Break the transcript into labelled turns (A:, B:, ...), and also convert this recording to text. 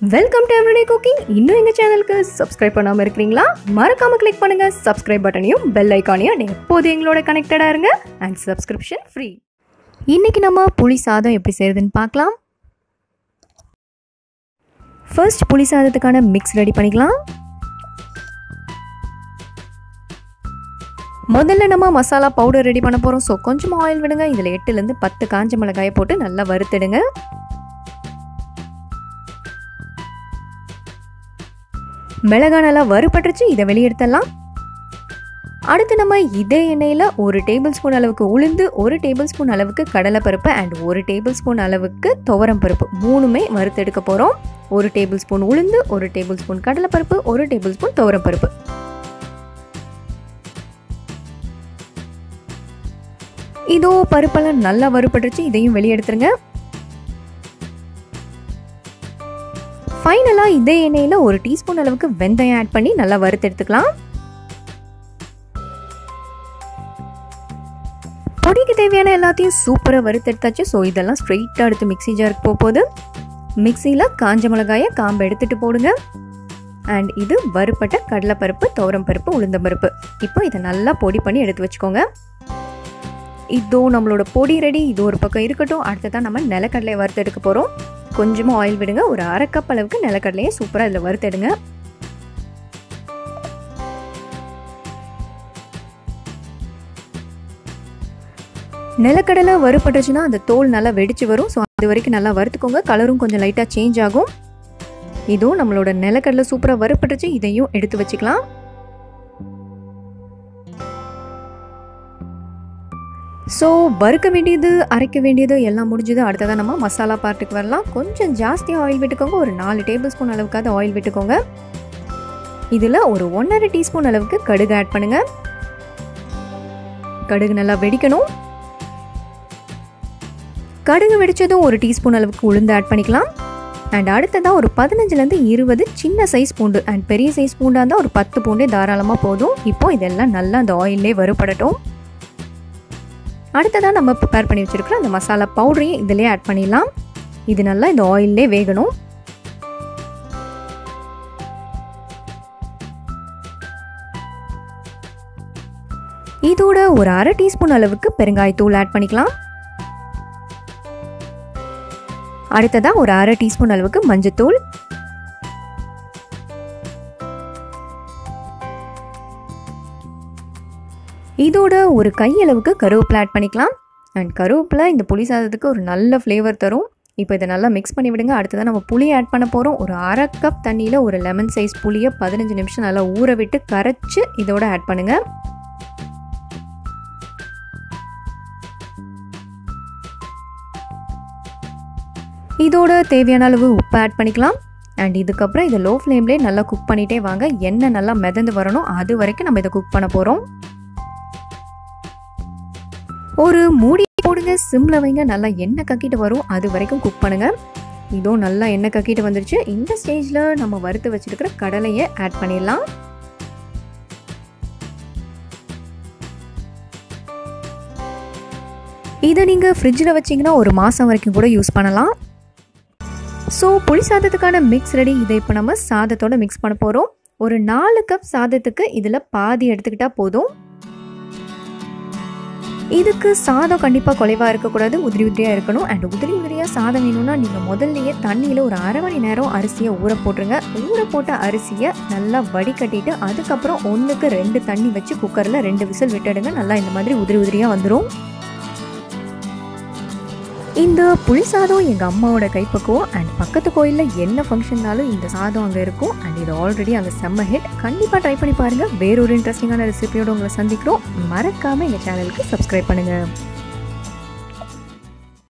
A: Welcome to Everyday Cooking. இன்னும் எங்க சேனலுக்கு subscribe பண்ணாம இருக்கீங்களா? மறக்காம click பண்ணுங்க subscribe பட்டனையும் bell ஐகானையும் எப்போதும் எங்களோட கனெக்டடா இருங்க and subscription free. இன்னைக்கு நம்ம புளி சாதம் எப்படி செய்யறதுன்னு பார்க்கலாம். First புளி சாதத்துக்கான mix ரெடி பண்ணிக்கலாம். முதல்ல நம்ம மசாலா பவுடர் ரெடி பண்ண போறோம். சோ கொஞ்சம் ஆயில் விடுங்க. இதுல 8 ல இருந்து 10 காஞ்ச மிளகாயை போட்டு நல்லா வறுத்துடுங்க. மிளகாய் நல்லா வறுபட்டுருச்சு. இதை வெளியே எடுத்துடலாம். அடுத்து நம்ம இதே எண்ணெயில் 1 டேபிள் ஸ்பூன் அளவுக்கு உளுந்து, 1 டேபிள் ஸ்பூன் அளவுக்கு கடலைப்பருப்பு அண்ட் 1 டேபிள் ஸ்பூன் அளவுக்கு துவரம் பருப்பு மூணுமே வறுத்து எடுக்க போகிறோம். 1 டேபிள் ஸ்பூன் உளுந்து, 1 டேபிள் ஸ்பூன் கடலைப்பருப்பு, 1 டேபிள் ஸ்பூன் துவரம் பருப்பு. இதோ பருப்பெல்லாம் நல்லா வறுபட்டுருச்சு. இதையும் வெளியே எடுத்துருங்க. ஃபைனலாக இதே எண்ணெயில் 1 டீஸ்பூன் அளவுக்கு வெந்தயம் ஆட் பண்ணி நல்லா வறுத்து எடுத்துக்கலாம். பொடிக்கு தேவையான எல்லாத்தையும் சூப்பராக வறுத்து எடுத்தாச்சு. ஸோ இதெல்லாம் ஸ்ட்ரெயிட்டாக எடுத்து மிக்ஸி ஜாருக்கு போகுது. மிக்ஸியில் காஞ்ச மிளகாயை காம்பை எடுத்துகிட்டு போடுங்க. அண்ட் இது வறுப்பட்ட கடலைப்பருப்பு, துவரம் பருப்பு, உளுந்தம்பருப்பு. இப்போ இதை நல்லா பொடி பண்ணி எடுத்து வச்சுக்கோங்க. இதோ நம்மளோட பொடி ரெடி. இது ஒரு பக்கம் இருக்கட்டும். அடுத்ததான் நம்ம நிலக்கடலையை வறுத்து எடுக்க போகிறோம். கொஞ்சமாக ஆயில் விடுங்க. ஒரு 1/2 கப் அளவுக்கு நிலக்கடலையை சூப்பராக இதில் வறுத்தெடுங்க. நிலக்கடலை வறுப்பட்டுச்சுன்னா அந்த தோல் நல்லா வெடிச்சு வரும். ஸோ அது வரைக்கும் நல்லா வறுத்துக்கோங்க. கலரும் கொஞ்சம் லைட்டாக சேஞ்ச் ஆகும். இதுவும் நம்மளோட நிலக்கடலை சூப்பராக வறுப்பட்டுச்சு. இதையும் எடுத்து வச்சுக்கலாம். ஸோ வறுக்க வேண்டியது, அரைக்க வேண்டியது எல்லாம் முடிஞ்சது. அடுத்ததான் நம்ம மசாலா பார்ட்டுக்கு வரலாம். கொஞ்சம் ஜாஸ்தியாக ஆயில் விட்டுக்கோங்க. ஒரு 4 டேபிள் ஸ்பூன் அளவுக்காவது ஆயில் விட்டுக்கோங்க. இதில் ஒரு 1/2 டீஸ்பூன் அளவுக்கு கடுகு ஆட் பண்ணுங்க. கடுகு நல்லா வெடிக்கணும். கடுகு வெடிச்சதும் 1 டீஸ்பூன் அளவுக்கு உளுந்து ஆட் பண்ணிக்கலாம். அண்ட் அடுத்ததான் ஒரு 15லேருந்து 20 சின்ன சைஸ் பூண்டு அண்ட் பெரிய சைஸ் பூண்டாக இருந்தால் ஒரு 10 பூண்டே தாராளமாக போதும். இப்போ இதெல்லாம் நல்லா அந்த ஆயிலே வறுபடட்டும். அடுத்ததான் நம்ம ப்ரிப்பேர் பண்ணி வச்சுருக்கிற அந்த மசாலா பவுடரையும் இதிலே ஆட் பண்ணிடலாம். இது நல்லா இந்த ஆயிலே வேகணும். இதோட ஒரு 1/2 டீஸ்பூன் அளவுக்கு பெருங்காயத்தூள் ஆட் பண்ணிக்கலாம். அடுத்ததான் ஒரு 1/2 டீஸ்பூன் அளவுக்கு மஞ்சத்தூள். இதோட ஒரு கையளவுக்கு கருவேப்பிலை ஆட் பண்ணிக்கலாம். அண்ட் கருவேப்பிலை இந்த புளி சாதத்துக்கு ஒரு நல்ல ஃப்ளேவர் தரும். இப்போ இதை நல்லா மிக்ஸ் பண்ணி விடுங்க. அடுத்ததான் நம்ம புளி ஆட் பண்ண போகிறோம். ஒரு 1/2 கப் தண்ணியில் ஒரு லெமன் சைஸ் புளியை 15 நிமிஷம் நல்லா ஊற விட்டு கரைச்சி இதோட ஆட் பண்ணுங்கள். இதோட தேவையான அளவு உப்பு ஆட் பண்ணிக்கலாம். அண்ட் இதுக்கப்புறம் இதை லோ ஃப்ளேம்லேயே நல்லா குக் பண்ணிகிட்டே வாங்க. எண்ணெய் நல்லா மிதந்து வரணும். அது வரைக்கும் நம்ம இதை குக் பண்ண போகிறோம். ஒரு மூடி போடுங்க. சிம்ல வைங்க. நல்லா எண்ணெய் கக்கிட்டு வரும். அது வரைக்கும் குக் பண்ணுங்க. இதோ நல்லா எண்ணெய் கக்கிட்டு வந்துருச்சு. இந்த ஸ்டேஜில் நம்ம வறுத்து வச்சிருக்கிற கடலையை ஆட் பண்ணிடலாம். இதை நீங்கள் ஃப்ரிட்ஜில் வச்சிங்கன்னா ஒரு மாதம் வரைக்கும் கூட யூஸ் பண்ணலாம். ஸோ புளி சாதத்துக்கான மிக்ஸ் ரெடி. இதை இப்போ நம்ம சாதத்தோட மிக்ஸ் பண்ண போகிறோம். ஒரு 4 கப் சாதத்துக்கு இதில் பாதி எடுத்துக்கிட்டால் போதும். இதுக்கு சாதம் கண்டிப்பாக குறைவாக இருக்கக்கூடாது. உதிரி உதிரியாக இருக்கணும். அண்ட் உதிரி உதிரியாக சாதம் வேணும்னா நீங்கள் முதல்லையே தண்ணியில் ஒரு 1/2 மணி நேரம் அரிசியை ஊற போட்டுருங்க. ஊற போட்ட அரிசியை நல்லா வடிகட்டிட்டு அதுக்கப்புறம் 1க்கு 2 தண்ணி வச்சு குக்கரில் 2 விசில் விட்டுடுங்க. நல்லா இந்த மாதிரி உதிரி உதிரியாக வந்துடும். இந்த புளி சாதம் எங்கள் அம்மாவோட கைப்பக்குவம். அண்ட் பக்கத்து கோயிலில் என்ன ஃபங்க்ஷன்னாலும் இந்த சாதம் அங்கே இருக்கும். அண்ட் இது ஆல்ரெடி அங்கே செம்ம ஹிட். கண்டிப்பாக ட்ரை பண்ணி பாருங்கள். வேறொரு இன்ட்ரெஸ்டிங்கான ரெசிபியோடு உங்களை சந்திக்கிறோம். மறக்காமல் எங்கள் சேனலுக்கு சப்ஸ்கிரைப் பண்ணுங்கள்.